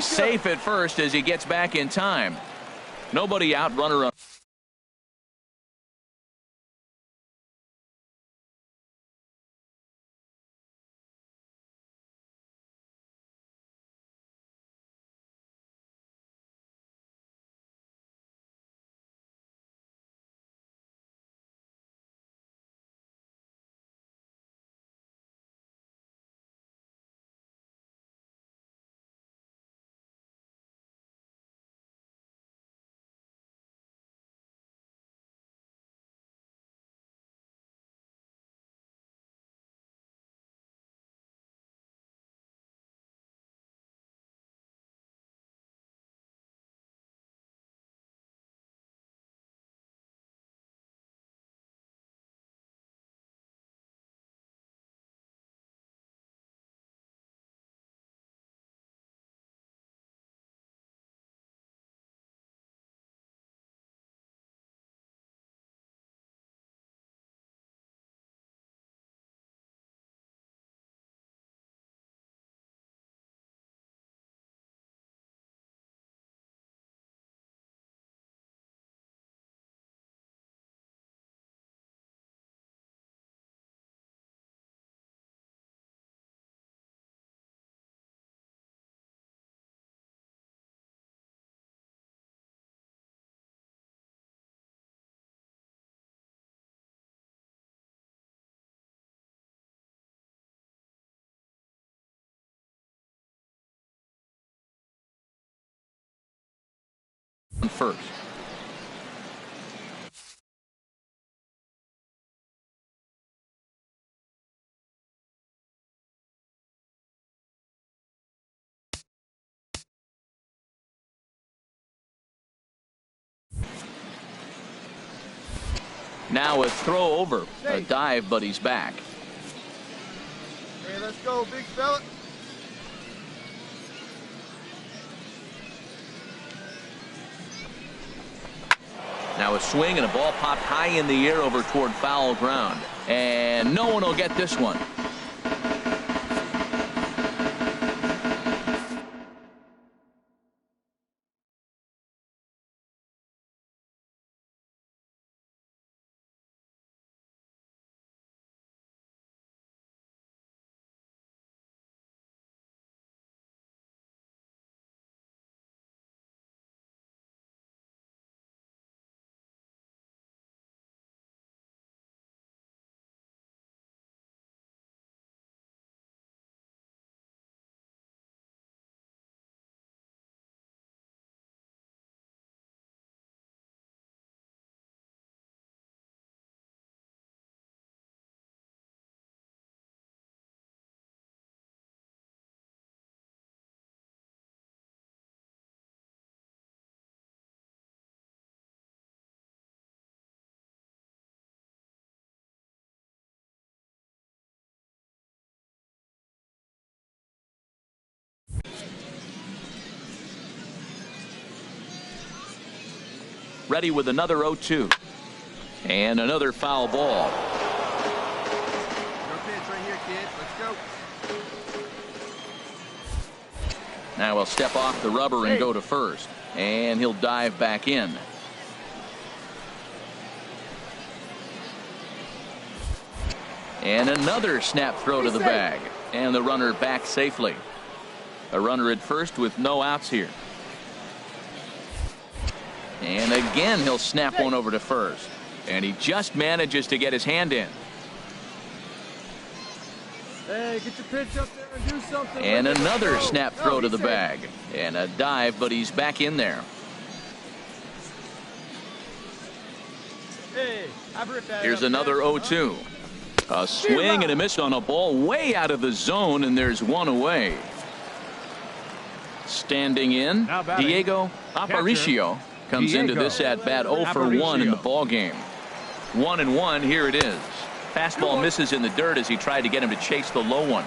He's safe at first as he gets back in time. Nobody out, runner up. First. Now a throw over. A dive, but he's back. Hey, let's go, big fella. Now a swing and a ball popped high in the air over toward foul ground. And no one will get this one. Ready with another 0-2. And another foul ball. Your pitch right here, kid. Let's go. Now he'll step off the rubber and go to first. And he'll dive back in. And another snap throw to the bag. And the runner back safely. A runner at first with no outs here. And again he'll snap one over to first. And he just manages to get his hand in. Hey, get your pitch up there and do something. And another snap throw to the bag. And a dive, but he's back in there. Hey, here's another 0-2. A swing and a miss on a ball way out of the zone, and there's one away. Standing in, Diego Aparicio comes into this at bat 0 for 1 in the ball game. 1-1. Here it is. Fastball misses in the dirt as he tried to get him to chase the low one.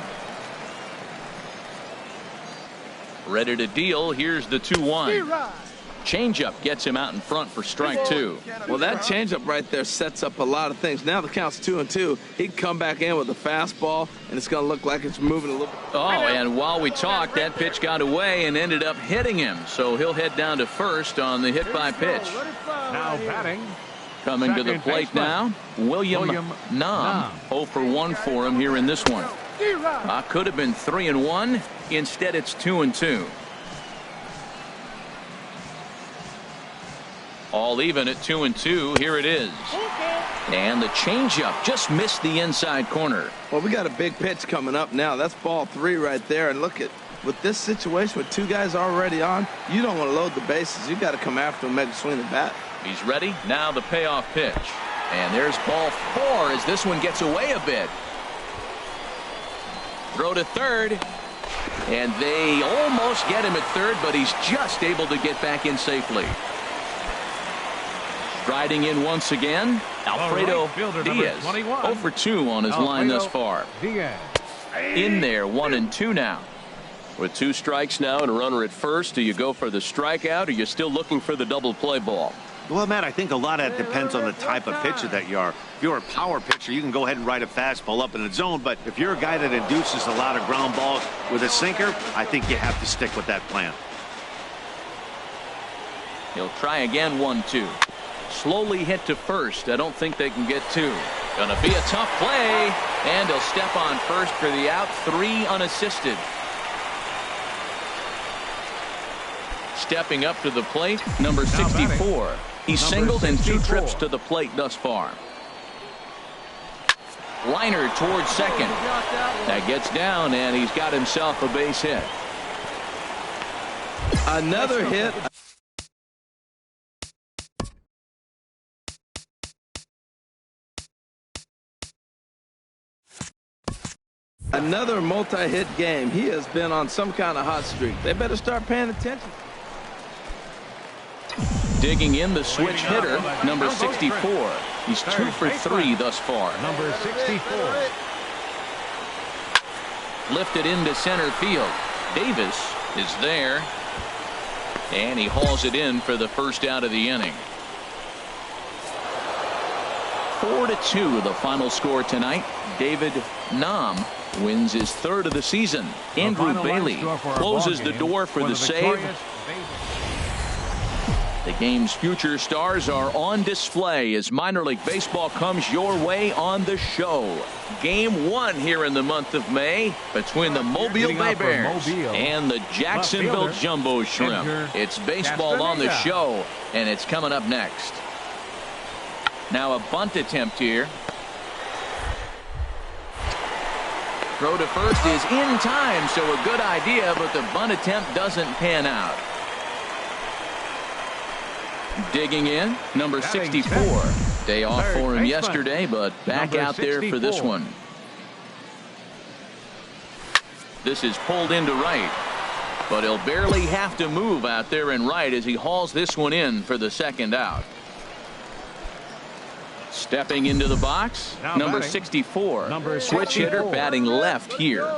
Ready to deal. Here's the 2-1. Changeup gets him out in front for strike 2. Well, that changeup right there sets up a lot of things. Now the count's 2-2. He can come back in with a fastball, and it's going to look like it's moving a little bit. Oh, and while we talked, that pitch got away and ended up hitting him. So he'll head down to first on the hit by pitch. Now batting. Coming to the plate now, William Nam. 0 for 1 for him here in this one. Could have been 3-1. Instead, it's 2-2. All even at 2-2. Here it is. And the changeup just missed the inside corner. Well, we got a big pitch coming up now. That's ball 3 right there. And look at, with this situation with 2 guys already on, you don't want to load the bases. You got to come after him, make a swing the bat. He's ready. Now the payoff pitch. And there's ball 4 as this one gets away a bit. Throw to third. And they almost get him at third, but he's just able to get back in safely. Riding in once again, Alfredo Diaz. 0 for 2 on his line thus far. In there, 1-2 now. With 2 strikes now and a runner at first, do you go for the strikeout or are you still looking for the double play ball? Well, Matt, I think a lot of that depends on the type of pitcher that you are. If you're a power pitcher, you can go ahead and ride a fastball up in the zone. But if you're a guy that induces a lot of ground balls with a sinker, I think you have to stick with that plan. He'll try again, 1-2. Slowly hit to first. I don't think they can get 2. Gonna be a tough play. And he'll step on first for the out. 3 unassisted. Stepping up to the plate, number 64. He's singled in 2 trips to the plate thus far. Liner towards second. That gets down, and he's got himself a base hit. Another hit. Another multi-hit game. He has been on some kind of hot streak. They better start paying attention. Digging in the switch hitter, number 64. He's 2 for 3 thus far. Number 64. Lifted into center field. Davis is there. And he hauls it in for the first out of the inning. 4-2 the final score tonight. David Nam wins his 3rd of the season. Andrew Bailey closes the door for the save. The game's future stars are on display as minor league baseball comes your way on the show. Game 1 here in the month of May between the Mobile Bay Bears and the Jacksonville Jumbo Shrimp. It's baseball on the show, and it's coming up next. Now a bunt attempt here. Throw to first is in time, so a good idea, but the bunt attempt doesn't pan out. Digging in, number 64. Day off for him yesterday, but back out there for this one. This is pulled into right, but he'll barely have to move out there in right as he hauls this one in for the second out. Stepping into the box, number 64. Switch hitter batting left here.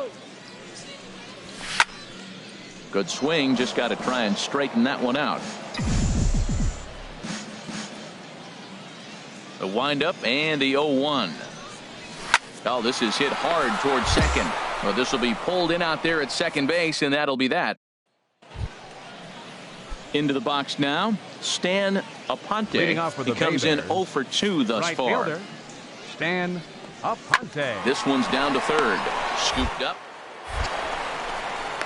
Good swing, just got to try and straighten that one out. The windup and the 0-1. Oh, this is hit hard towards second. Well, this will be pulled in out there at second base, and that'll be that. Into the box now, Stan Aponte. He comes in 0 for 2 thus far. Stan Aponte. This one's down to third. Scooped up.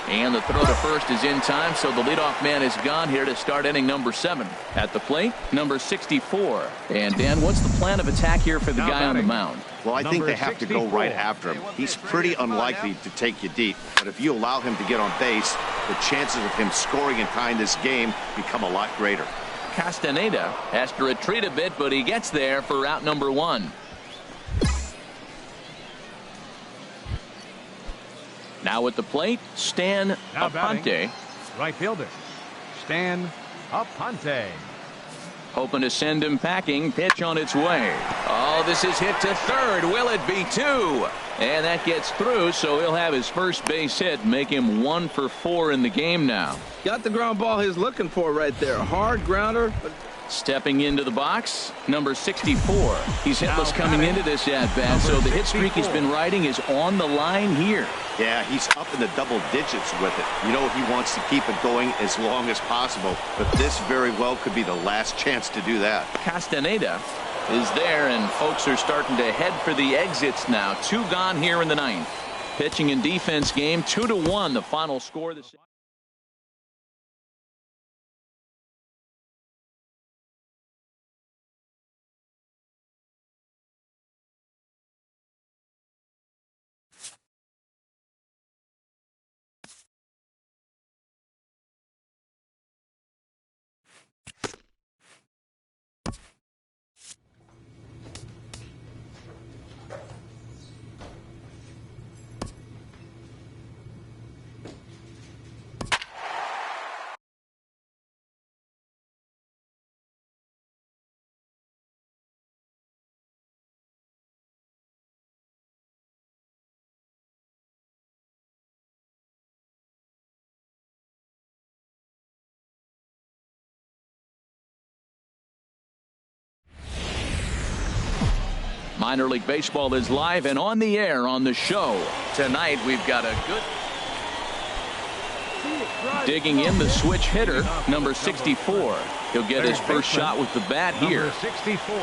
And the throw to first is in time, so the leadoff man is gone here to start inning number 7. At the plate, number 64. And Dan, what's the plan of attack here for the guy on the mound? Well, I think they have to go right after him. He's pretty unlikely to take you deep, but if you allow him to get on base, the chances of him scoring and tying this game become a lot greater. Castaneda has to retreat a bit, but he gets there for out number 1. Now at the plate, Stan Aponte. Right fielder, Stan Aponte. Hoping to send him packing. Pitch on its way. Oh, this is hit to third. Will it be 2? And that gets through, so he'll have his first base hit, make him 1 for 4 in the game now. Got the ground ball he's looking for right there. Hard grounder. Stepping into the box, number 64. He's hitless coming into this at-bat, so the hit streak he's been riding is on the line here. Yeah, he's up in the double digits with it. You know he wants to keep it going as long as possible, but this very well could be the last chance to do that. Castaneda is there, and folks are starting to head for the exits now. 2 gone here in the 9th. Pitching and defense game, 2-1, the final score. Minor League Baseball is live and on the air on the show. Tonight we've got a good digging in the switch hitter, number 64. He'll get his first shot with the bat here. 64.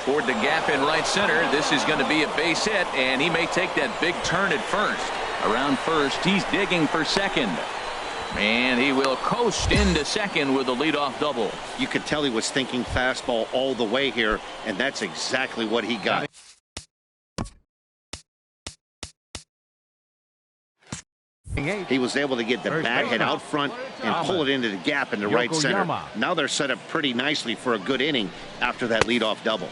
Toward the gap in right center. This is going to be a base hit, and he may take that big turn at first. Around first, he's digging for second. And he will coast into second with a leadoff double. You could tell he was thinking fastball all the way here, and that's exactly what he got. He was able to get the bat hit out front and pull it into the gap in the right center. Now they're set up pretty nicely for a good inning after that leadoff double.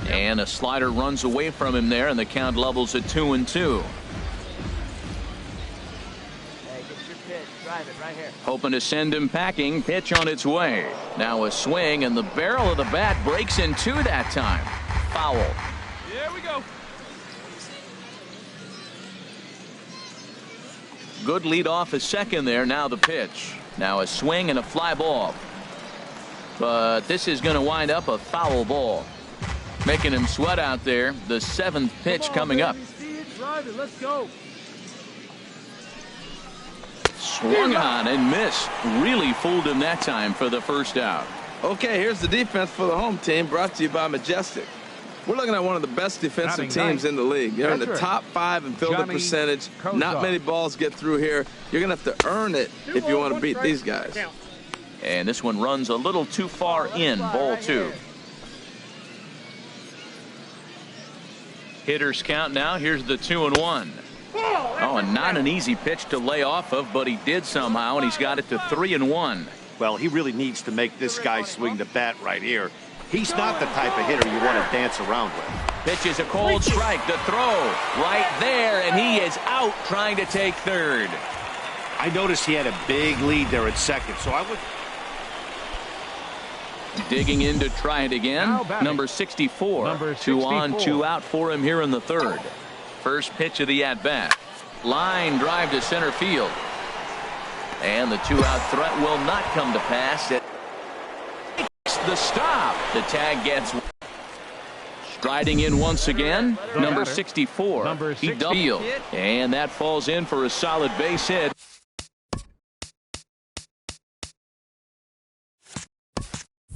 And a slider runs away from him there, and the count levels at 2-2. Right here. Hoping to send him packing. Pitch on its way. Now a swing, and the barrel of the bat breaks in 2 that time. Foul. Here we go. Good lead off at second there. Now the pitch. Now a swing and a fly ball. But this is going to wind up a foul ball. Making him sweat out there. The 7th pitch coming up. Let's go. Swung on and missed. Really fooled him that time for the first out. Okay, here's the defense for the home team, brought to you by Majestic. We're looking at one of the best defensive teams in the league. They're in the top 5 in field percentage. Not many balls get through here. You're going to have to earn it if you want to beat these guys. And this one runs a little too far in. Ball 2. Hitters count now. Here's the 2-1. Oh, and not an easy pitch to lay off of, but he did somehow, and he's got it to 3-1. Well, he really needs to make this guy swing the bat right here. He's not the type of hitter you want to dance around with. Pitch is a cold strike. The throw right there, and he is out trying to take third. I noticed he had a big lead there at second, so I would. Digging in to try it again. Number 64. 2 on, 2 out for him here in the 3rd. First pitch of the at-bat. Line drive to center field. And the 2-out threat will not come to pass. It takes the stop. The tag gets striding in once again. Number 64. He doubled. And that falls in for a solid base hit.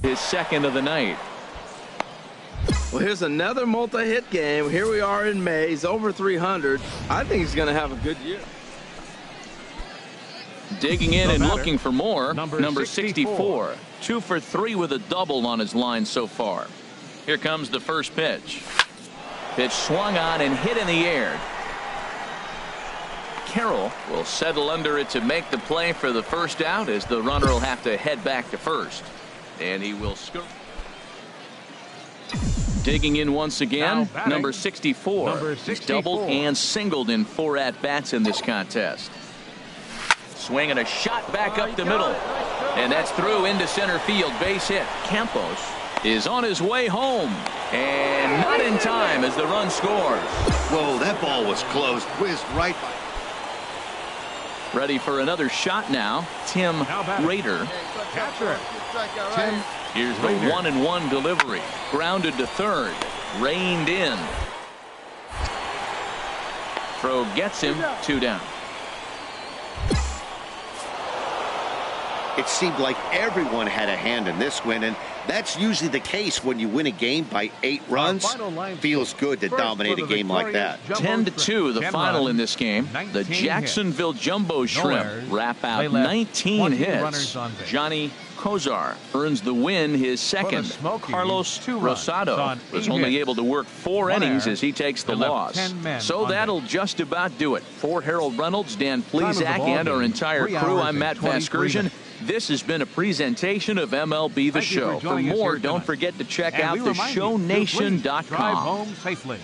His 2nd of the night. Well, here's another multi-hit game. Here we are in May. He's over 300. I think he's going to have a good year. Digging in and looking for more. Number 64. 2 for 3 with a double on his line so far. Here comes the first pitch. Pitch swung on and hit in the air. Carroll will settle under it to make the play for the first out, as the runner will have to head back to first. And he will score. Digging in once again, number 64. He's doubled and singled in 4 at-bats in this contest. swing and a shot back up the middle. And that's through into center field. Base hit. Campos is on his way home. And not in time as the run scores. Whoa, that ball was close. Whizzed right by. Ready for another shot now. Tim Rader. Catcher. Tim. Here's the 1-1 delivery. Grounded to third. Reined in. Throw gets him. 2 down. It seemed like everyone had a hand in this win, and that's usually the case when you win a game by 8 runs. Feels good to dominate a game like that. 10-2 the final in this game. The Jacksonville Jumbo Shrimp wrap out 19 hits. Johnny Kozar earns the win, his second. Carlos Rosado was only able to work 4 innings as he takes the loss. So that'll just about do it. For Harold Reynolds, Dan Plesac, and our entire crew, I'm Matt Vasgersian. This has been a presentation of MLB The Show. For more, don't forget to check out theshownation.com. Drive home safely.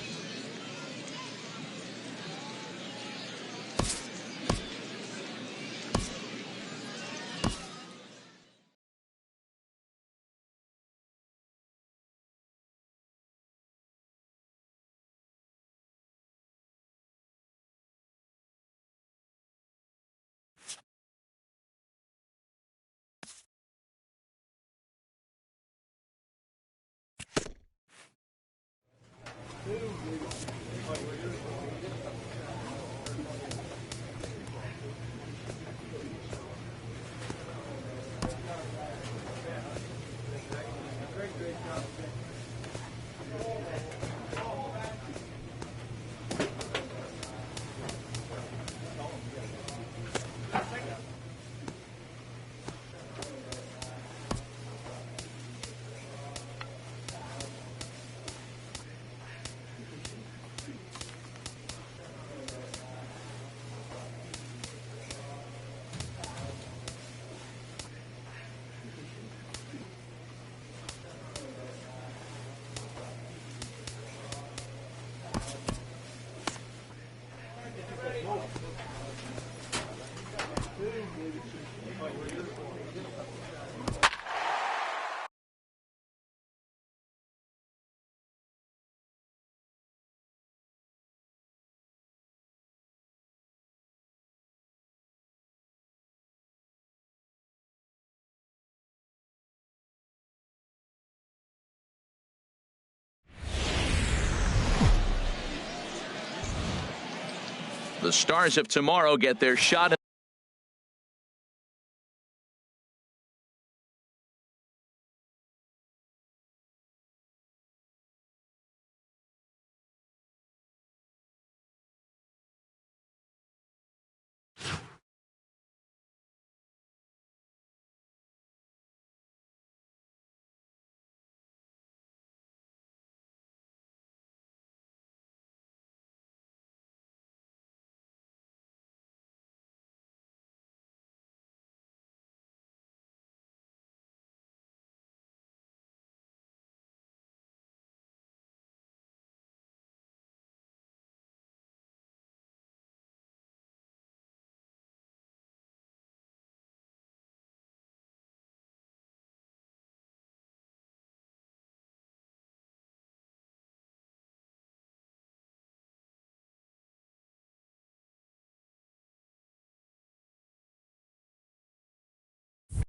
The Stars of tomorrow get their shot.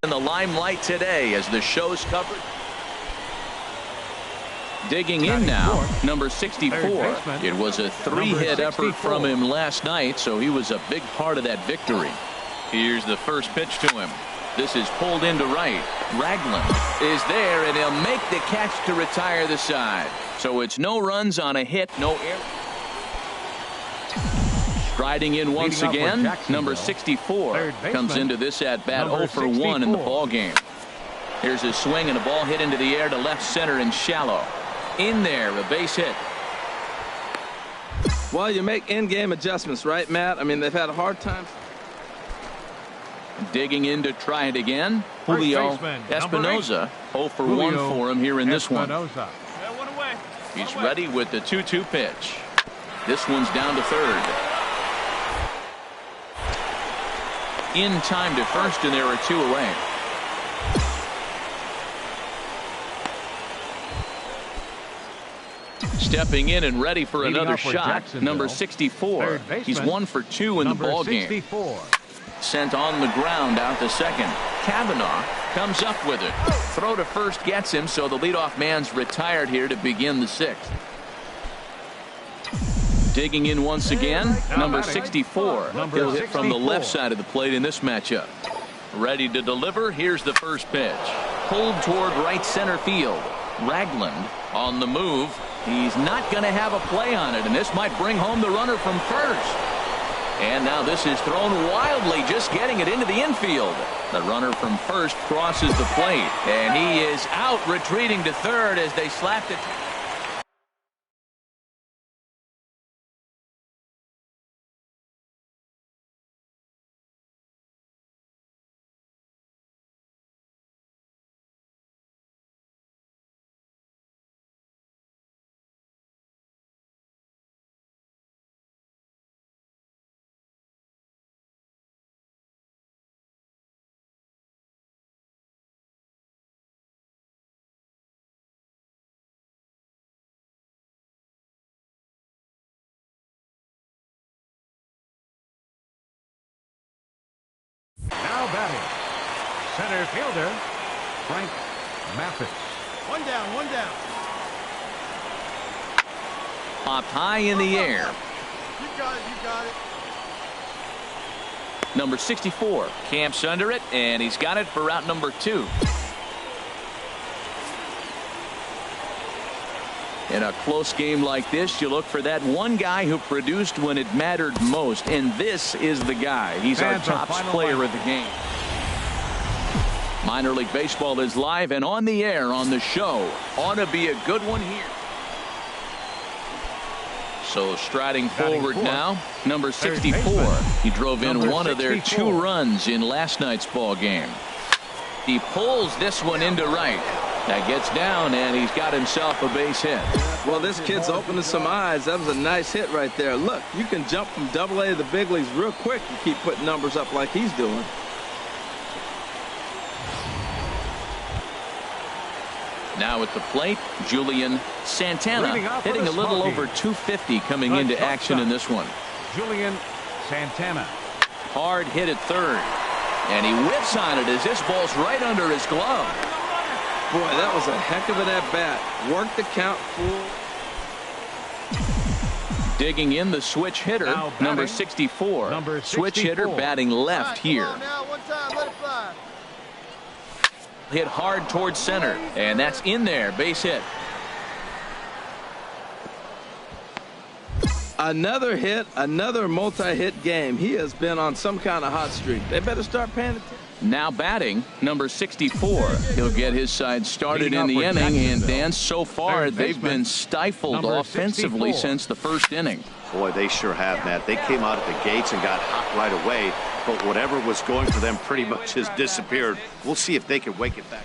In the limelight today as the show's covered. Digging in now, number 64. It was a 3-hit effort from him last night, so he was a big part of that victory. Here's the first pitch to him. This is pulled into right. Ragland is there, and he'll make the catch to retire the side. So it's no runs on a hit, no error. Striding in once again, number 64 comes into this at bat 0 for 1 in the ball game. Here's a swing and a ball hit into the air to left center and shallow. In there, a base hit. Well, you make in-game adjustments, right, Matt? I mean, they've had a hard time. Digging in to try it again. Julio Espinosa 0 for 1 for him here in this one. He's ready with the 2-2 pitch. This one's down to third. in time to first, and there are 2 away. Stepping in and ready for another shot, number 64. He's 1 for 2 in the ball game. Sent on the ground out to second. Kavanaugh comes up with it. Throw to first gets him, so the leadoff man's retired here to begin the 6th. Digging in once again, number 64. He'll hit from the left side of the plate in this matchup. Ready to deliver. Here's the first pitch. Pulled toward right center field. Ragland on the move. He's not going to have a play on it, and this might bring home the runner from first. And now this is thrown wildly, just getting it into the infield. The runner from first crosses the plate, and he is out, retreating to third as they slapped it. Now batting, center fielder, Frank Mathis. One down, one down. Popped high in the air. You got it, you got it. Number 64 camps under it, and he's got it for out number 2. In a close game like this, you look for that one guy who produced when it mattered most, and this is the guy. He's our top player of the game. Minor League Baseball is live and on the air on the show. Ought to be a good one here. So striding forward now, number 64. He drove in one of their 2 runs in last night's ball game. He pulls this one into right. That gets down, and he's got himself a base hit. Well, this kid's opening some eyes. That was a nice hit right there. Look, you can jump from Double-A to the big leagues real quick. You keep putting numbers up like he's doing. Now at the plate, Julian Santana, hitting a little over 250 coming into action in this one. Julian Santana. Hard hit at third, and he whips on it as this ball's right under his glove. Boy, that was a heck of an at-bat. Worked the count full. Digging in the switch hitter, number 64. Switch hitter batting left here. Now, one time, let it fly. Hit hard towards center, and that's in there. Base hit. Another hit, another multi-hit game. He has been on some kind of hot streak. They better start paying attention. Now batting, number 64. He'll get his side started in the inning, and Dan, so far they've been stifled offensively since the first inning. Boy, they sure have, Matt. They came out at the gates and got hot right away, but whatever was going for them pretty much has disappeared. We'll see if they can wake it back.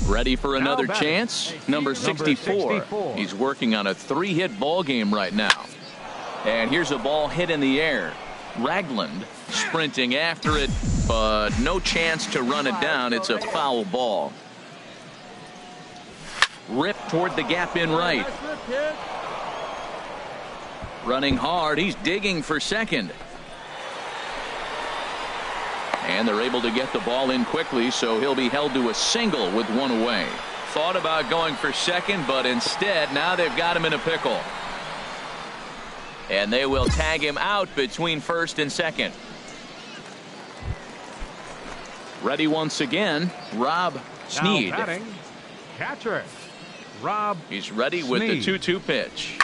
Ready for another chance? Number 64. He's working on a 3-hit ball game right now. And here's a ball hit in the air. Ragland sprinting after it, but no chance to run it down. It's a foul ball. Ripped toward the gap in right. Running hard. He's digging for second. And they're able to get the ball in quickly, so he'll be held to a single with 1 away. Thought about going for second, but instead now they've got him in a pickle. And they will tag him out between first and second. Ready once again, Rob Sneed. Now batting, catcher, Rob He's ready with the 2-2 pitch.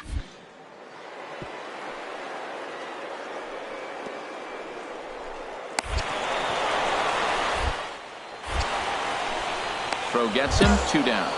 Throw gets him, 2 down.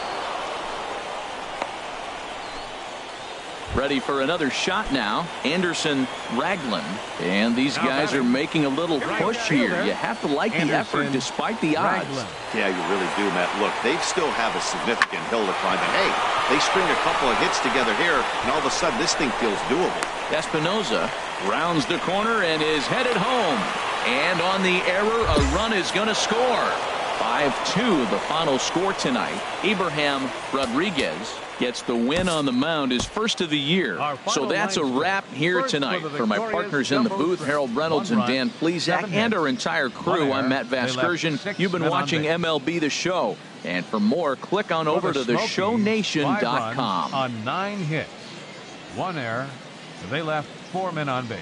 Ready for another shot now. Anderson, Ragland. And these guys are making a little push here. You have to like the effort despite the odds. Yeah, you really do, Matt. Look, they still have a significant hill to climb. And hey, they string a couple of hits together here, and all of a sudden this thing feels doable. Espinoza rounds the corner and is headed home. And on the error, a run is going to score. 5-2 the final score tonight. Abraham Rodriguez gets the win on the mound, his first of the year. So that's a wrap here tonight. For my partners in the booth, Harold Reynolds and Dan Plesac, and our entire crew, I'm Matt Vasgersian. You've been watching MLB The Show. And for more, click on over to theshownation.com. On 9 hits, 1 error. They left 4 men on base.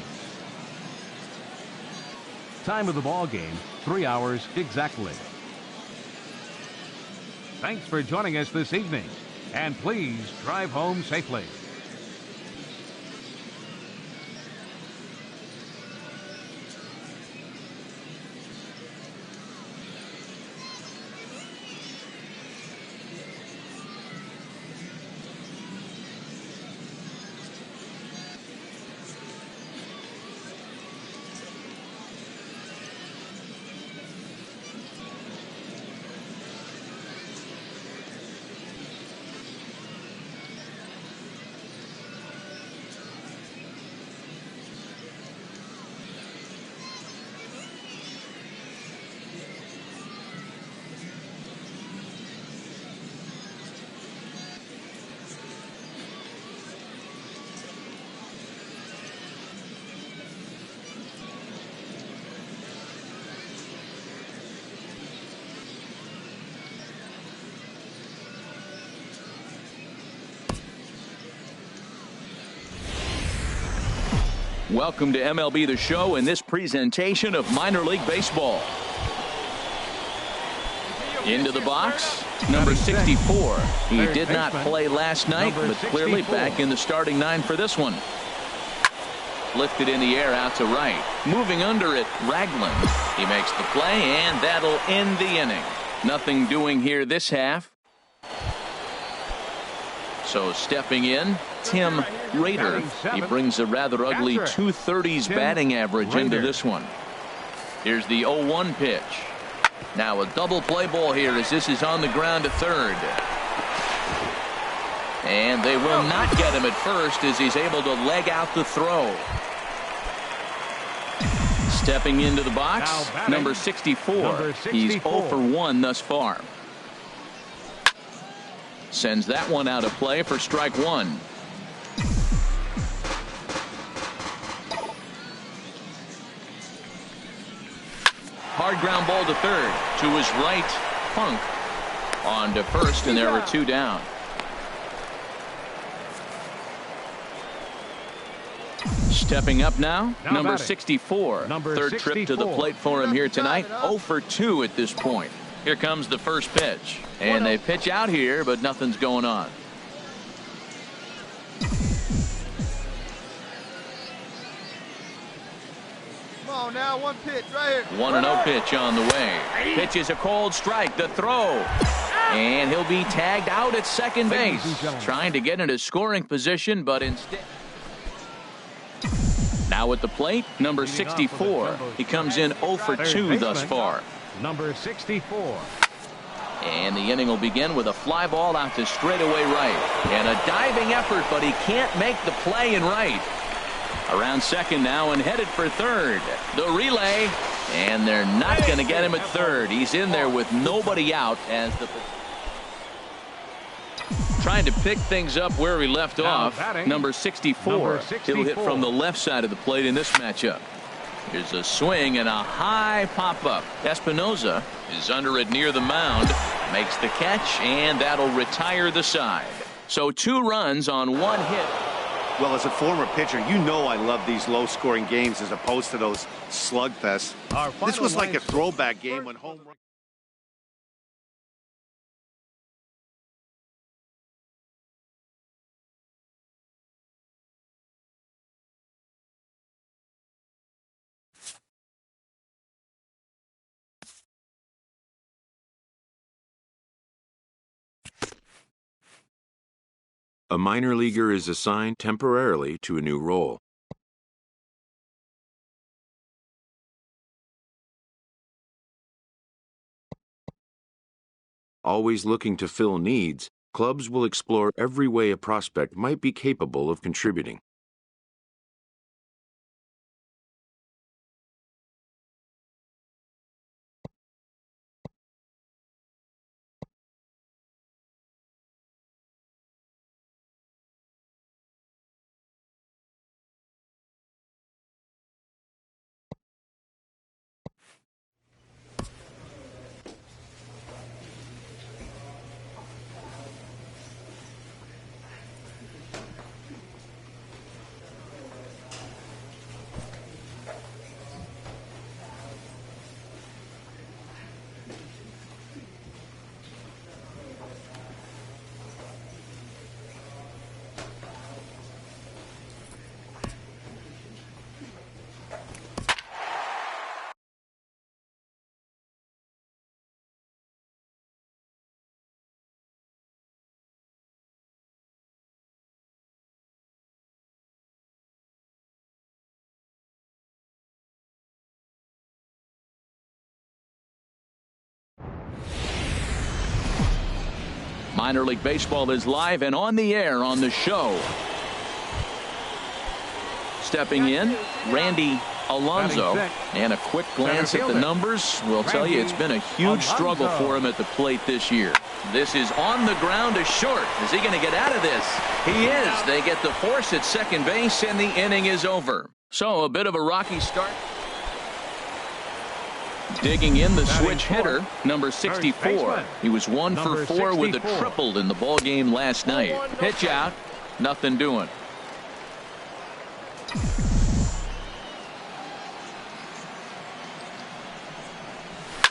Time of the ball game, 3 hours exactly. Thanks for joining us this evening, and please drive home safely. Welcome to MLB The Show in this presentation of minor league baseball. Into the box, number 64. He did not play last night, but clearly back in the starting 9 for this one. Lifted in the air out to right. Moving under it, Ragland. He makes the play, and that'll end the inning. Nothing doing here this half. So stepping in, Tim Rader. He brings a rather ugly 230s batting average into this one. Here's the 0-1 pitch. Now a double play ball here as this is on the ground to third. And they will not get him at first as he's able to leg out the throw. Stepping into the box, number 64. He's 0 for 1 thus far. Sends that one out of play for strike 1. Hard ground ball to third. To his right, Funk. On to first, and there were 2 down. Stepping up now, number 64. Third trip to the plate for him here tonight. 0 for 2 at this point. Here comes the first pitch. And they pitch out here, but nothing's going on. Come on now, 1 pitch right here. 1-0 pitch on the way. Pitch is a cold strike. The throw. And he'll be tagged out at second base. Trying to get into scoring position, but instead. Now at the plate, number 64. He comes in 0 for 2 thus far. Number 64. And the inning will begin with a fly ball out to straightaway right. And a diving effort, but he can't make the play in right. Around second now and headed for third. The relay. And they're not going to get him at third. He's in there with nobody out as the... Trying to pick things up where he left off. Number 64. He'll hit from the left side of the plate in this matchup. Here's a swing and a high pop-up. Espinoza is under it near the mound. Makes the catch, and that'll retire the side. So 2 runs on 1 hit. Well, as a former pitcher, you know I love these low-scoring games as opposed to those slugfests. This was like a throwback game when home run... A minor leaguer is assigned temporarily to a new role. Always looking to fill needs, clubs will explore every way a prospect might be capable of contributing. Minor League Baseball is live and on the air on the show. Stepping in, Randy Alonso. And a quick glance at the numbers will tell you it's been a huge struggle for him at the plate this year. This is on the ground to short. Is he going to get out of this? He is. They get the force at second base, and the inning is over. So a bit of a rocky start. Digging in, the switch hitter, number 64. He was 1 for 4 with a triple in the ball game last night. Pitch out, nothing doing.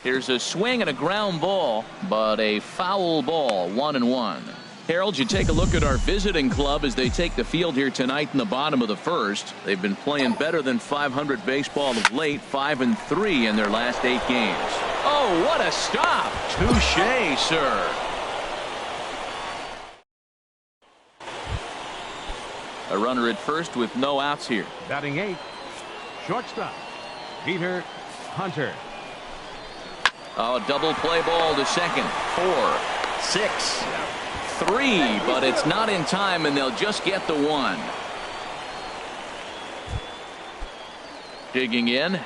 Here's a swing and a ground ball, but a foul ball, 1-1. Harold, you take a look at our visiting club as they take the field here tonight in the bottom of the first. They've been playing better than .500 baseball of late, 5-3 in their last 8 games. Oh, what a stop! Touché, sir. A runner at first with no outs here. Batting 8th, shortstop, Peter Hunter. Oh, double play ball to second. 4, 6, 3, but it's not in time, and they'll just get the 1. Digging in,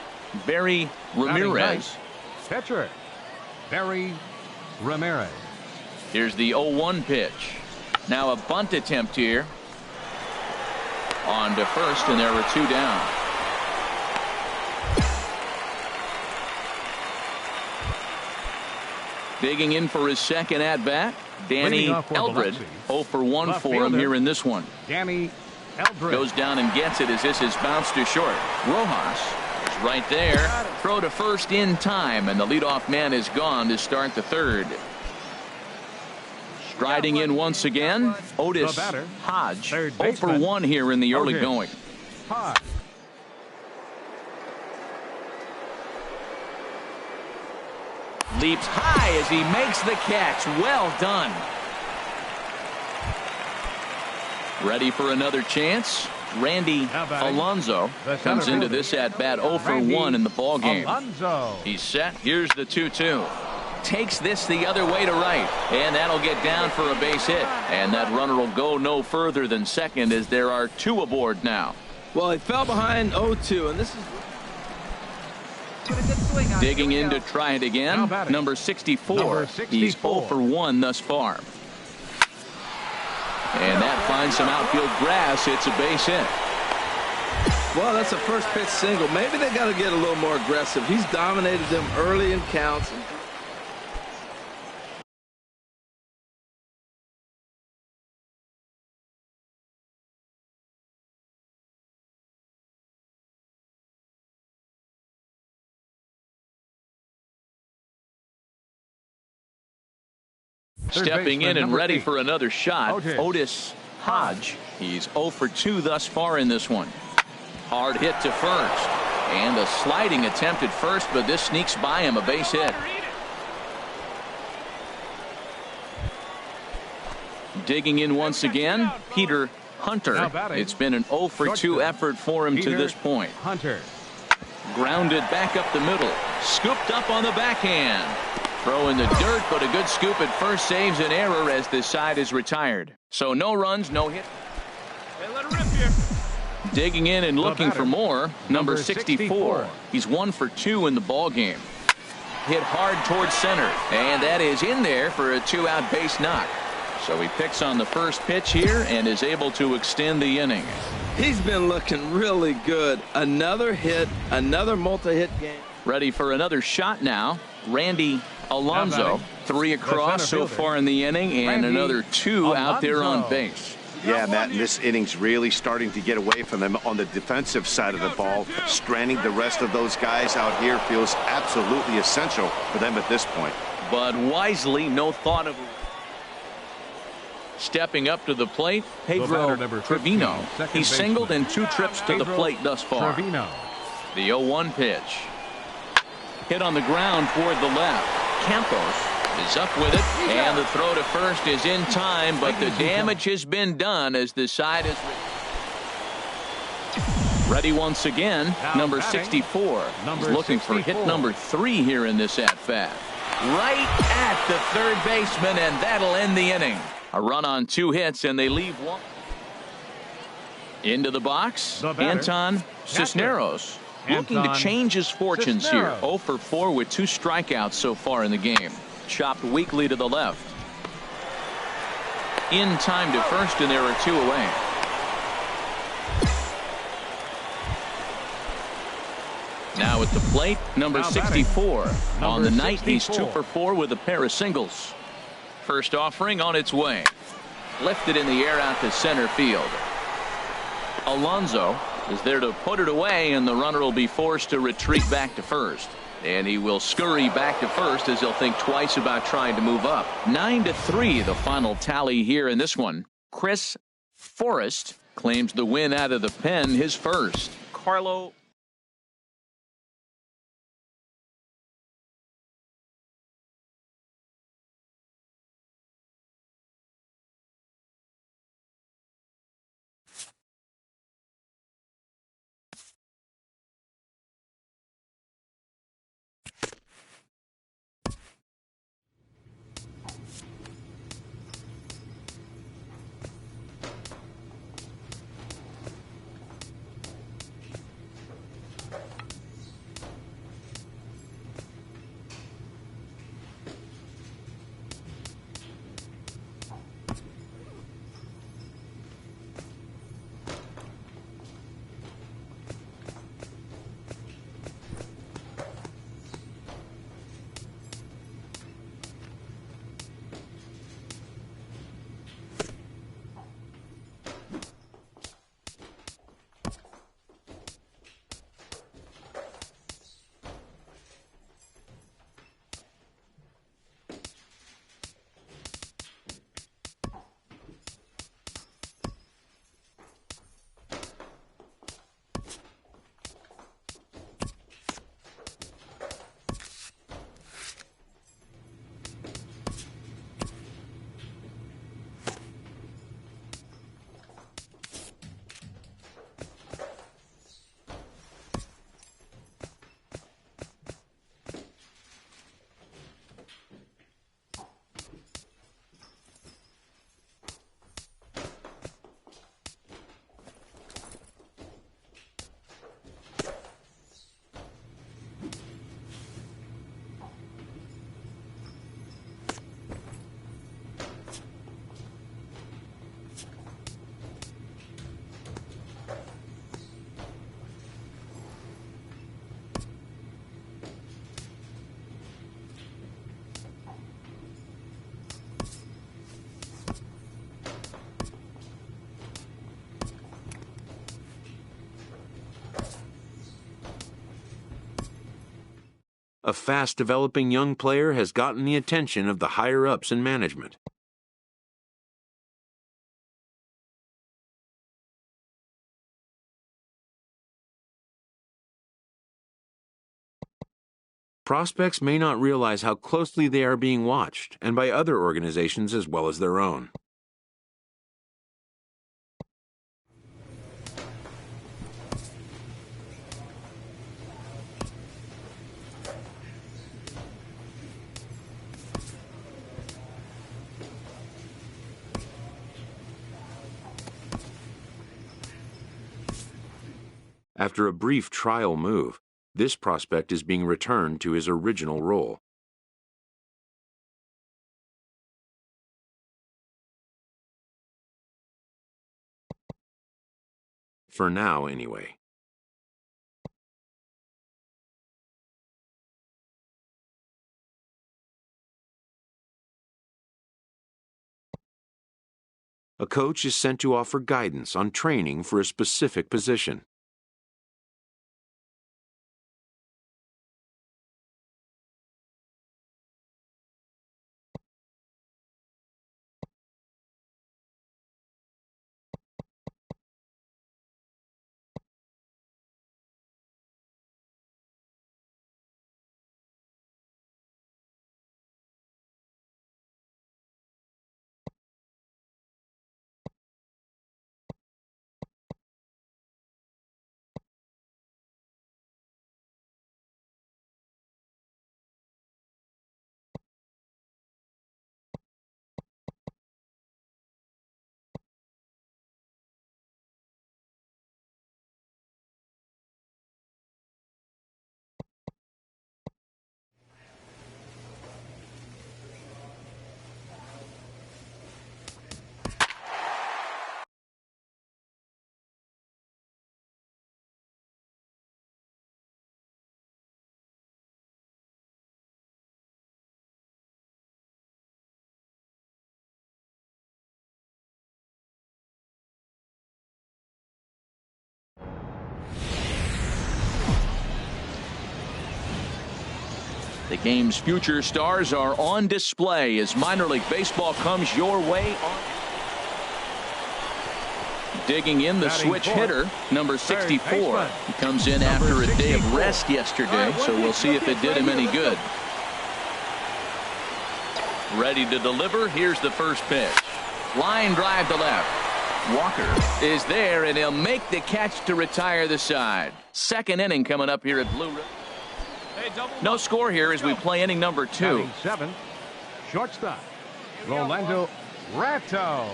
Barry Ramirez. Pitcher, Barry Ramirez. Here's the 0-1 pitch. Now a bunt attempt here. On to first, and there were 2 down. Digging in for his second at-bat, Danny Eldred. 0 for 1 for him here in this one. Danny Eldred goes down and gets it as this is bounced to short. Rojas is right there. Throw to first in time, and the leadoff man is gone to start the third. Striding in once again, Otis Hodge. 0 for 1 here in the early going. Leaps high as he makes the catch. Well done. Ready for another chance. Randy Alonso comes into this at bat 0 for 1 in the ball game. He's set. Here's the 2-2. Takes this the other way to right, and that'll get down for a base hit, and that runner will go no further than second as there are 2 aboard now. Well, he fell behind 0-2, and this is digging in to try it again. Number 64. He's 0 for 1 thus far. And that finds some outfield grass. It's a base hit. Well, that's a first pitch single. Maybe they got to get a little more aggressive. He's dominated them early in counts. Stepping in and ready for another shot, Otis Hodge. He's 0 for 2 thus far in this one. Hard hit to first. And a sliding attempt at first, but this sneaks by him, a base hit. Digging in once again, Peter Hunter. It's been an 0 for 2 effort for him to this point. Hunter. Grounded back up the middle. Scooped up on the backhand. Throw in the dirt, but a good scoop at first saves an error as this side is retired. So no runs, no hit. Hey, let it rip here. Digging in and looking for more, number 64. He's 1 for 2 in the ball game. Hit hard towards center, and that is in there for a 2-out base knock. So he picks on the first pitch here and is able to extend the inning. He's been looking really good. Another hit, another multi-hit game. Ready for another shot now. Randy Alonso, 3 across so far in the inning, and another 2 out there on base. Yeah, Matt, and this inning's really starting to get away from them on the defensive side of the ball. Stranding the rest of those guys out here feels absolutely essential for them at this point. But wisely, no thought of stepping up to the plate, Pedro Trevino. He's singled in 2 trips to the plate thus far. The 0-1 pitch. Hit on the ground toward the left. Campos is up with it, and the throw to first is in time, but the damage has been done as the side is ready once again. Number 64 is looking for hit number 3 here in this at-bat. Right at the third baseman, and that'll end the inning. A run on 2 hits, and they leave 1. Into the box, Anton Cisneros looking to change his fortunes here. 0 for 4 with 2 strikeouts so far in the game. Chopped weakly to the left. In time to first, and there are 2 away. Now at the plate, number 64. On the night, he's 2 for 4 with a pair of singles. First offering on its way. Lifted in the air out to center field. Alonso is there to put it away, and the runner will be forced to retreat back to first. And he will scurry back to first as he'll think twice about trying to move up. 9-3 the final tally here in this one. Chris Forrest claims the win out of the pen, his first. Carlo A fast-developing young player has gotten the attention of the higher-ups in management. Prospects may not realize how closely they are being watched, and by other organizations as well as their own. After a brief trial move, this prospect is being returned to his original role. For now, anyway. A coach is sent to offer guidance on training for a specific position. The game's future stars are on display as minor league baseball comes your way. Digging in the switch hitter, number 64. He comes in after a day of rest yesterday, so we'll see if it did him any good. Ready to deliver. Here's the first pitch. Line drive to left. Walker is there, and he'll make the catch to retire the side. Second inning coming up here at Blue Ridge. No score here as we play inning number 2. 7, shortstop, Rolando Ratto.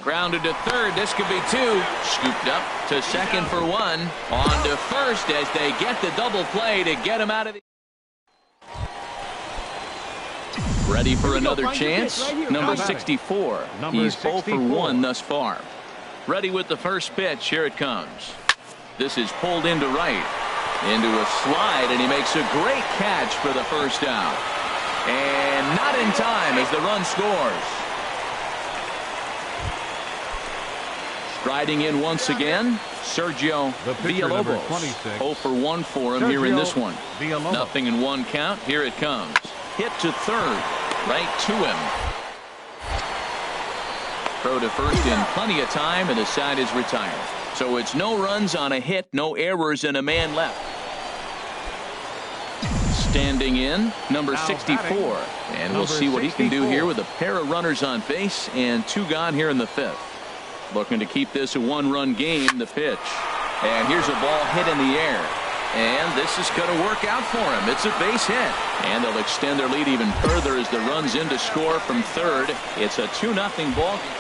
Grounded to third. This could be 2. Scooped up to second for 1. On to first as they get the double play to get him out of the... Ready for another chance. Number 64. He's 0 for 1 thus far. Ready with the first pitch. Here it comes. This is pulled into right. Into a slide, and he makes a great catch for the first out. And not in time as the run scores. Striding in once again, Sergio Villalobos. 0 for 1 for him here in this one. Nothing in one count. Here it comes. Hit to third. Right to him. Throw to first in plenty of time, and the side is retired. So it's no runs on a hit, no errors, and a man left. Standing in, number 64. And we'll see what he can do here with a pair of runners on base and 2 gone here in the 5th. Looking to keep this a 1-run game, the pitch. And here's a ball hit in the air. And this is going to work out for him. It's a base hit. And they'll extend their lead even further as the run's in to score from third. It's a 2-0 ball game.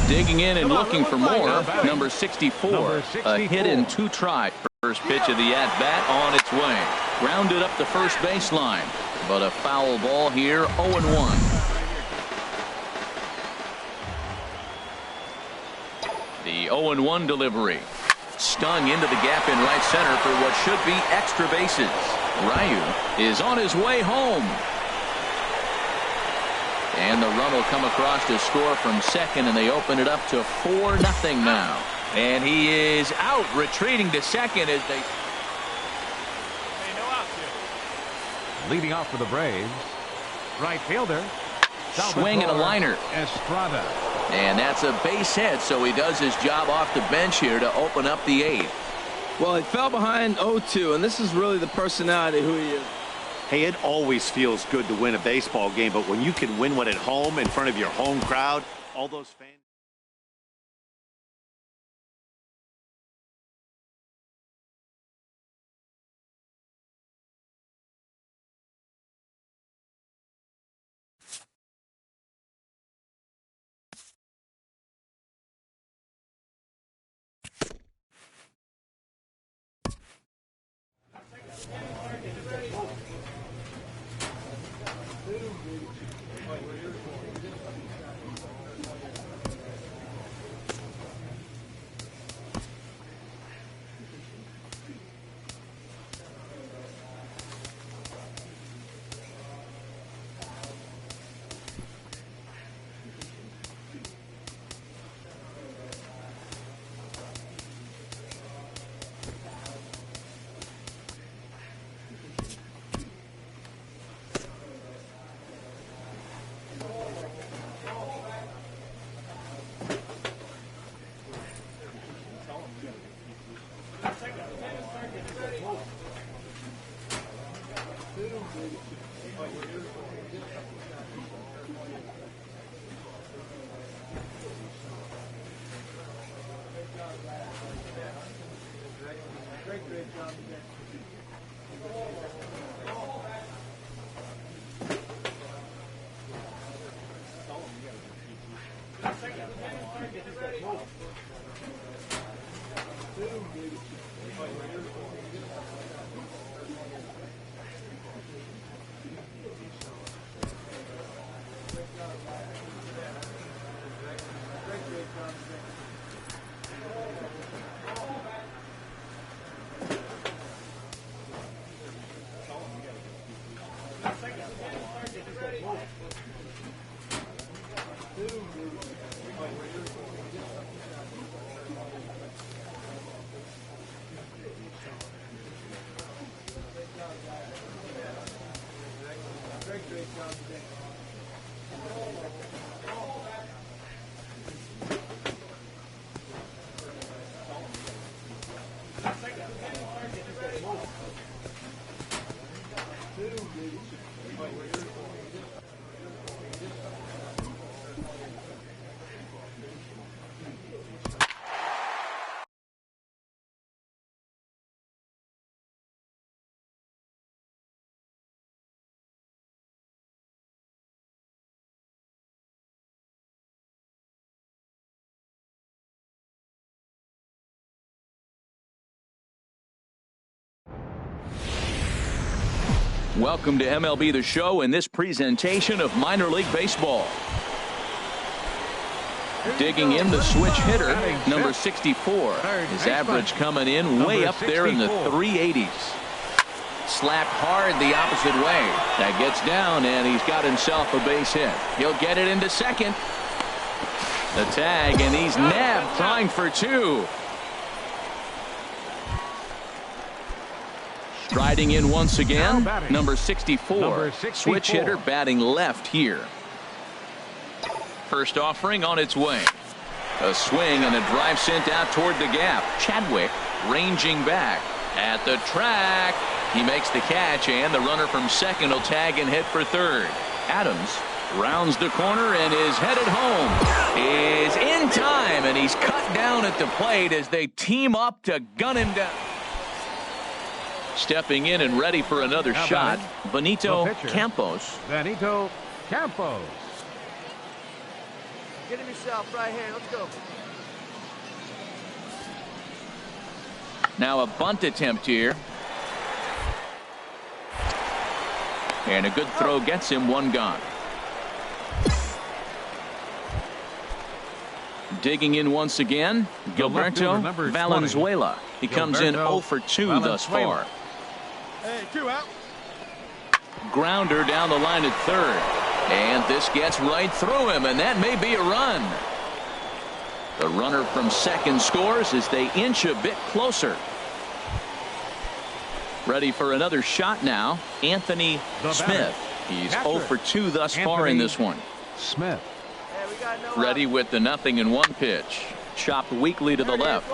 Digging in and looking for more. Number 64. A hit in 2 tries. First pitch of the at-bat on its way. Grounded up the first baseline. But a foul ball here, 0-1. The 0-1 delivery. Stung into the gap in right center for what should be extra bases. Ryu is on his way home. And the run will come across to score from second, and they open it up to 4-0 now. And he is out, retreating to second as they... Leading off for the Braves, right fielder. Swing and a liner. Estrada. And that's a base hit, so he does his job off the bench here to open up the 8th. Well, he fell behind 0-2, and this is really the personality who he is. Hey, it always feels good to win a baseball game, but when you can win one at home in front of your home crowd, all those fans. Welcome to MLB The Show in this presentation of minor league baseball. Digging in the switch hitter, number 64. His average coming in way up there in the 380s. Slapped hard the opposite way. That gets down, and he's got himself a base hit. He'll get it into second. The tag, and he's nabbed trying for two. Striding in once again, number 64. Switch hitter batting left here. First offering on its way. A swing and a drive sent out toward the gap. Chadwick ranging back at the track. He makes the catch, and the runner from second will tag and hit for third. Adams rounds the corner and is headed home. Is in time, and he's cut down at the plate as they team up to gun him down. Stepping in and ready for another shot, Benito Campos. Benito Campos. Get him yourself right here. Let's go. Now a bunt attempt here. And a good throw gets him one gone. Digging in once again, Gilberto Valenzuela. He comes in 0 for 2 thus far. Hey, 2 out. Grounder down the line at third. And this gets right through him, and that may be a run. The runner from second scores as they inch a bit closer. Ready for another shot now, Anthony Smith. He's 0 for 2 thus far in this one. Smith. Hey, we got no Ready with the 0-1 pitch. Chopped weakly to the left.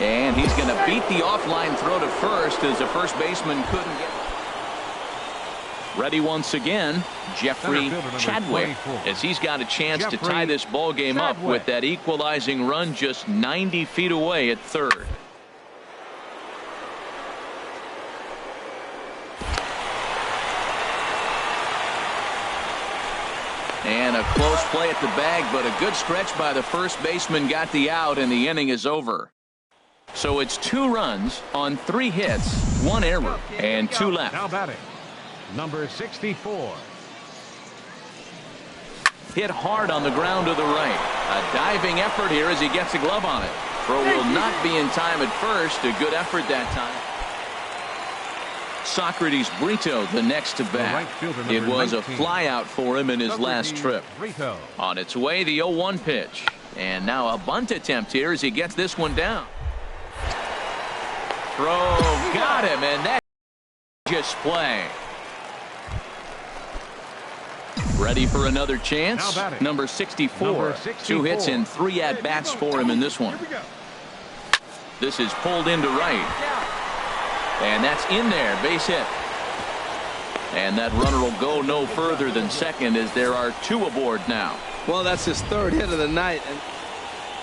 And he's going to beat the offline throw to first as the first baseman couldn't get. Ready once again, Jeffrey Chadwick, as he's got a chance to tie this ball game up with that equalizing run just 90 feet away at third. And a close play at the bag, but a good stretch by the first baseman got the out, and the inning is over. So it's 2 runs on 3 hits, 1 error, and 2 left. Now batting, number 64. Hit hard on the ground to the right. A diving effort here as he gets a glove on it. Throw will not be in time at first. A good effort that time. Socrates Brito the next to bat. It was a flyout for him in his last trip. On its way, the 0-1 pitch. And now a bunt attempt here as he gets this one down. Throw got him, and that just play. Ready for another chance. Number 64. 2 hits and 3 at-bats for him in this one. This is pulled into right. And that's in there. Base hit. And that runner will go no further than second as there are 2 aboard now. Well, that's his 3rd hit of the night. And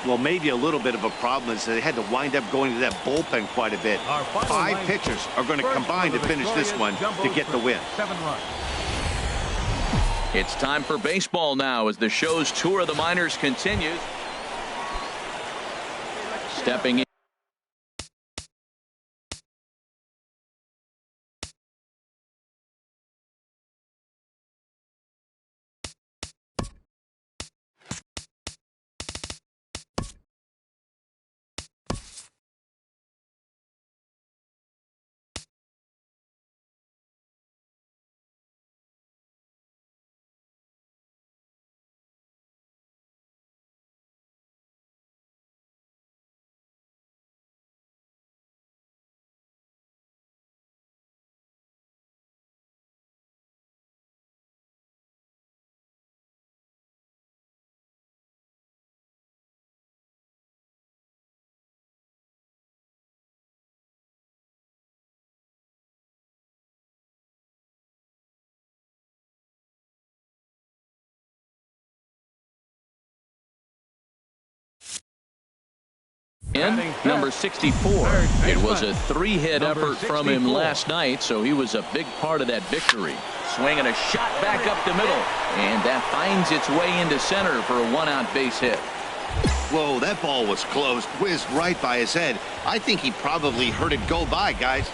well, maybe a little bit of a problem is they had to wind up going to that bullpen quite a bit. 5 pitchers are going to combine to finish this one to get the win. 7 runs. It's time for baseball now as the show's tour of the minors continues. Stepping in. Number 64. It was a 3-hit effort from him last night, so he was a big part of that victory. Swinging a shot back up the middle, and that finds its way into center for a 1-out base hit. Whoa, that ball was close, whizzed right by his head. I think he probably heard it go by, guys.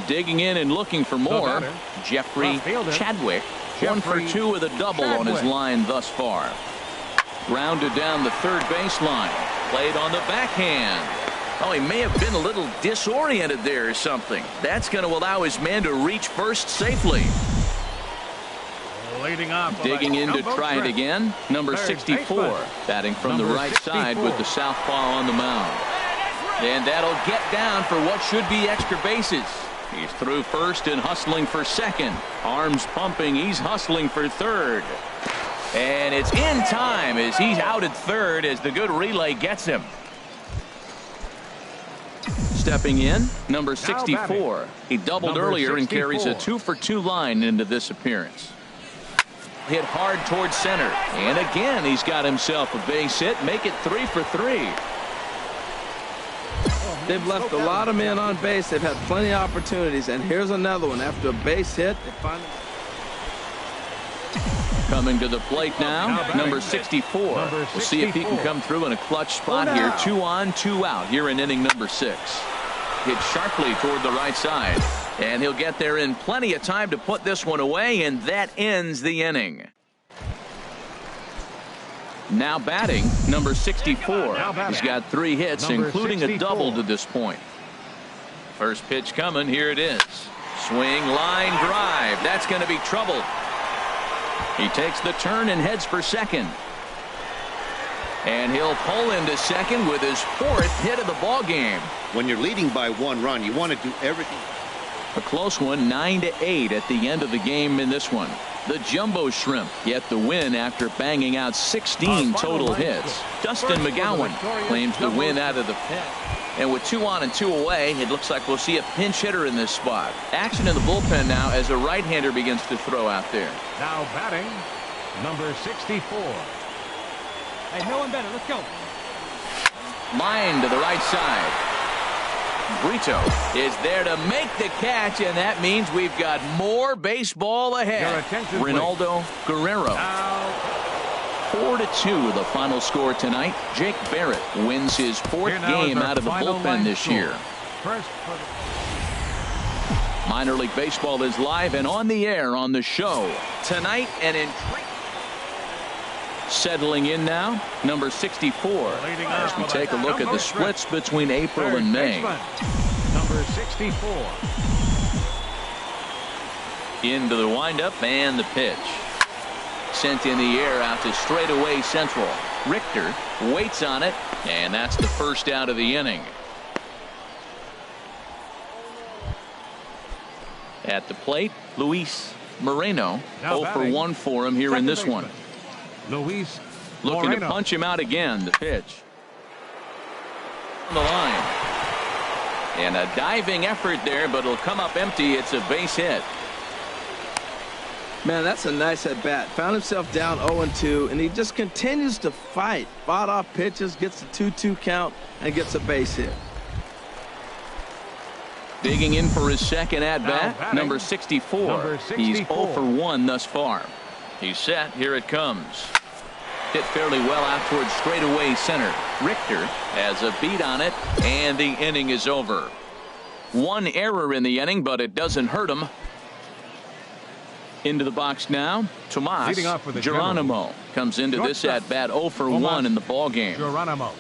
Digging in and looking for more, Jeffrey Chadwick. 1 for 2 with a double on his line thus far. Grounded down the third baseline. Played on the backhand. Oh, he may have been a little disoriented there or something. That's going to allow his man to reach first safely. Digging in to try it again. Number 64. Batting from the right side with the southpaw on the mound. And that'll get down for what should be extra bases. He's through first and hustling for second. Arms pumping. He's hustling for third. And it's in time as he's out at third as the good relay gets him. Stepping in, number 64. He doubled earlier and carries a 2-for-2 line into this appearance. Hit hard towards center. And again, he's got himself a base hit. Make it 3 for 3. They've left a lot of men on base. They've had plenty of opportunities. And here's another one. After a base hit, they finally... Coming to the plate now, number 64. We'll see if he can come through in a clutch spot here. 2 on, 2 out here in inning number 6. Hit sharply toward the right side. And he'll get there in plenty of time to put this one away, and that ends the inning. Now batting, number 64. He's got 3 hits, including a double to this point. First pitch coming. Here it is. Swing, line, drive. That's going to be trouble. He takes the turn and heads for second. And he'll pull into second with his 4th hit of the ball game. When you're leading by 1 run, you want to do everything. A close one, 9-8 at the end of the game in this one. The Jumbo Shrimp get the win after banging out 16 total hits. Dustin McGowan claims the win out of the pen. And with 2 on and 2 away, it looks like we'll see a pinch hitter in this spot. Action in the bullpen now as a right-hander begins to throw out there. Now batting, number 64. Hey, no one better. Let's go. Line to the right side. Brito is there to make the catch, and that means we've got more baseball ahead. Ronaldo Guerrero. 4-2 the final score tonight. Jake Barrett wins his 4th game out of the bullpen this year. Minor League Baseball is live and on the air on the show tonight and in. Settling in now, number 64. As we take a look at the splits between April and May. Number 64. Into the windup and the pitch. Sent in the air out to straightaway central. Richter waits on it, and that's the first out of the inning. At the plate, Luis Moreno. 0 for 1 for him here in this one. Luis looking Moreno. to punch him out again. The pitch on the line, And a diving effort there, but it'll come up empty. It's a base hit. Man, that's a nice at-bat. Found himself down 0-2, and he just continues to fight. Fought off pitches, gets the 2-2 count, and gets a base hit. Digging in for his second at-bat, number 64. He's 0 for 1 thus far. He's set. Here it comes. Hit fairly well out towards straightaway center. Richter has a beat on it, and the inning is over. One error in the inning, but it doesn't hurt him. Into the box now, Tomas Geronimo comes into this at-bat 0 for 1 in the ball game. Geronimo.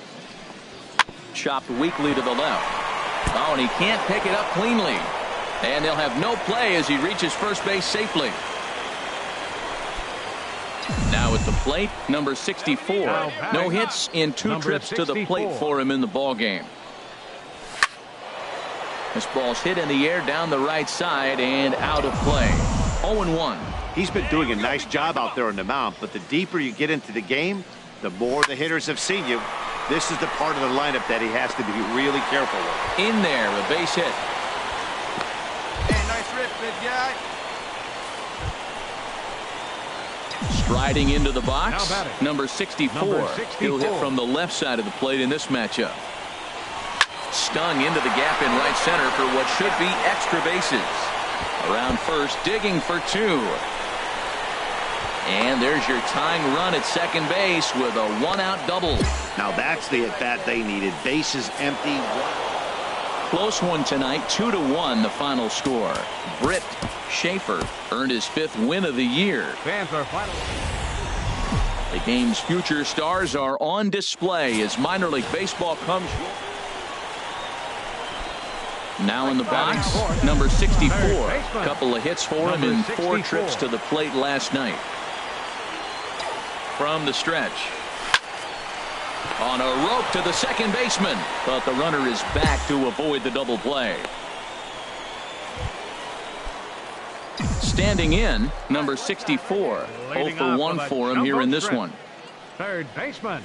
Chopped weakly to the left. Oh, and he can't pick it up cleanly. And they'll have no play as he reaches first base safely. Now at the plate, number 64. No hits in 2 trips to the plate for him in the ball game. This ball's hit in the air down the right side and out of play. 0-1. He's been doing a nice job out there on the mound, but the deeper you get into the game, the more the hitters have seen you. This is the part of the lineup that he has to be really careful with. In there, a base hit. Hey, nice rip, big guy. Striding into the box, number 64. He'll hit from the left side of the plate in this matchup. Stung into the gap in right center for what should be extra bases. Around first, digging for 2. And there's your tying run at second base with a 1-out double. Now that's the at-bat they needed. Bases empty. Close one tonight, 2-1 the final score. Britt Schaefer earned his 5th win of the year. Fans are final. The game's future stars are on display as minor league baseball comes. Now in the box, number 64. A couple of hits for him in 4 trips to the plate last night. From the stretch. On a rope to the second baseman, but the runner is back to avoid the double play. Standing in, number 64. 0 for 1 for him here in this one. Third baseman.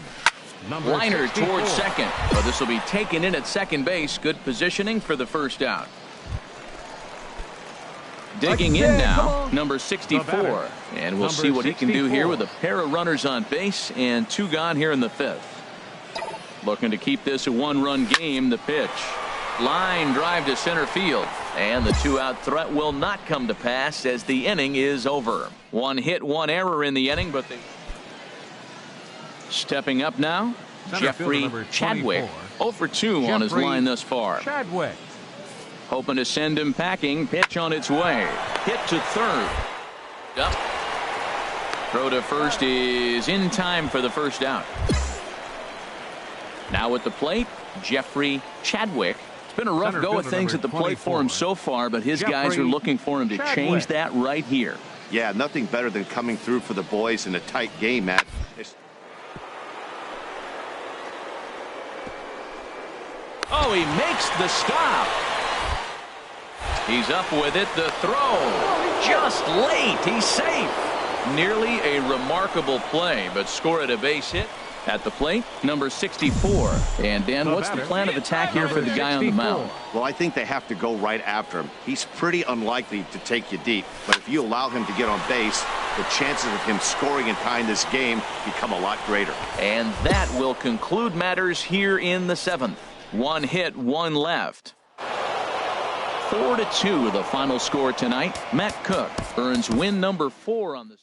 Liner towards second, but this will be taken in at second base. Good positioning for the first out. Digging in now, number 64. And we'll see what he can do here with a pair of runners on base and 2 gone here in the 5th. Looking to keep this a 1-run game. The pitch. Line drive to center field. And the 2-out threat will not come to pass as the inning is over. 1 hit, 1 error in the inning, but they... Stepping up now, Jeffrey Chadwick. 0 for 2 on his line thus far. Chadwick. Hoping to send him packing. Pitch on its way. Hit to third. Up. Throw to first is in time for the first out. Now at the plate, Jeffrey Chadwick. It's been a rough go of things at the plate for him so far, but his guys are looking for him to change that right here. Yeah, nothing better than coming through for the boys in a tight game, Matt. Oh, he makes the stop. He's up with it. The throw. Just late. He's safe. Nearly a remarkable play, but score at a base hit. At the plate, number 64. And Dan, what's the plan of attack here for the guy on the mound? Well, I think they have to go right after him. He's pretty unlikely to take you deep, but if you allow him to get on base, the chances of him scoring and tying this game become a lot greater. And that will conclude matters here in the 7th. 1 hit, 1 left. 4-2 the final score tonight. Matt Cook earns win number 4 on the